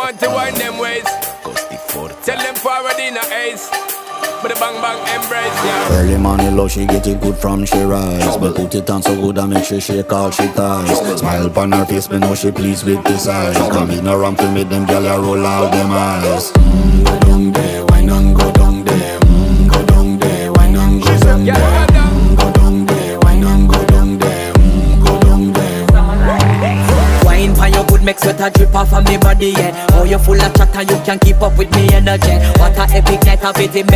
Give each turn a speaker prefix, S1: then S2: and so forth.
S1: want to wind them ways. Tell them forward in a ace. But the bang bang embrace, yeah.
S2: Early morning love, she get it good from she rise. But put it on so good I make she shake all she ties. Smile upon her face, me know she pleased with this eyes. Come in around to make them gyal a roll out them eyes. Go down there, wine and go down there. Go down there, wine and go down there. Go down there, wine and go down there. Go down there.
S3: Wine for your good make sweat a drip off of me body, yeah. Oh, you full of chatter, you can keep up with me energy. What a epic night of it.